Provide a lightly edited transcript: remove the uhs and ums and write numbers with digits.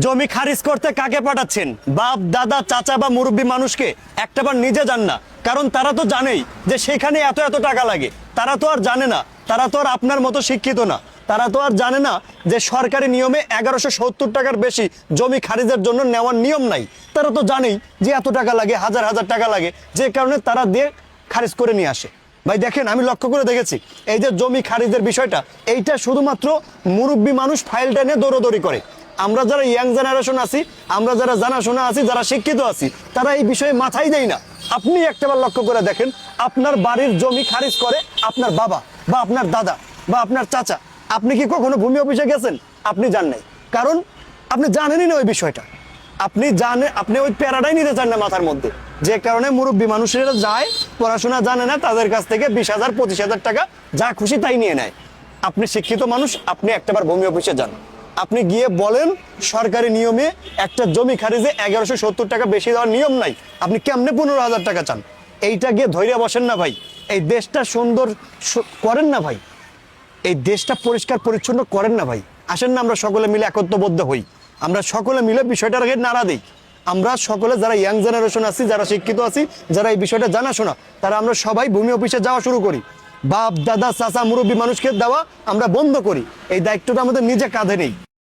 জমি খারিজ করতে কাকে পাঠাচ্ছেন? বাপ দাদা চাচা বা মুরব্বী মানুষকে? একটাবার নিজে যান না, কারণ তারা তো জানেই যে সেখানে এত এত টাকা লাগে। তারা তো আর জানে না, তারা তো আর আপনার মতো শিক্ষিত না, তারা তো আর জানে না যে সরকারি নিয়মে 1170 টাকার বেশি জমি খারিজের জন্য নেওয়ার নিয়ম নাই। তারা তো জানেই যে এত টাকা লাগে, হাজার হাজার টাকা লাগে, যে কারণে তারা দিয়ে খারিজ করে নিয়ে আসে। ভাই দেখেন, আমি লক্ষ্য করে দেখেছি এই যে জমি খারিজের বিষয়টা, এইটা শুধুমাত্র মুরব্বী মানুষ ফাইলটা নিয়ে দৌড়দৌড়ি করে। আমরা যারা ইয়াং জেনারেশন আছি, আমরা যারা জানাশোনা আছি, যারা শিক্ষিত আছি, তারা এই বিষয়ে মাথায় দেয় না। আপনি একটাবার লক্ষ্য করে দেখেন, আপনার বাড়ির জমি খারিজ করে আপনার বাবা বা আপনার দাদা বা আপনার চাচা। আপনি কি কখনো ভূমি অফিসে গেছেন? আপনি জান নাই, কারণ আপনি জানেনই না ওই বিষয়টা। আপনি ওই প্যারাডাই নিতে চান না মাথার মধ্যে, যে কারণে মুরব্বী মানুষেরা যায়, পড়াশোনা জানে না, তাদের কাছ থেকে 20,000 25,000 টাকা যা খুশি তাই নিয়ে নেয়। আপনি শিক্ষিত মানুষ, আপনি একটাবার ভূমি অফিসে যান, আপনি গিয়ে বলেন সরকারি নিয়মে একটা জমি খারিজে 1170 টাকা বেশি দেওয়ার নিয়ম নাই, আপনি কেমনে 15,000 টাকা চান? এইটা গিয়ে ধৈর্য বসেন না ভাই, এই দেশটা সুন্দর করেন না ভাই, এই দেশটা পরিষ্কার পরিচ্ছন্ন করেন না ভাই। আসেন না আমরা সকলে মিলে একত্রবদ্ধ হই, আমরা সকলে মিলে বিষয়টাকে নাড়া দিই। আমরা সকলে যারা ইয়াং জেনারেশন আছি, যারা শিক্ষিত আছি, যারা এই বিষয়টা জানাশোনা, তারা আমরা সবাই ভূমি অফিসে যাওয়া শুরু করি। বাপ দাদা চাচা মুরব্বী মানুষকে দেওয়া আমরা বন্ধ করি। এই দায়িত্বটা আমাদের নিজে কাঁধে নেই।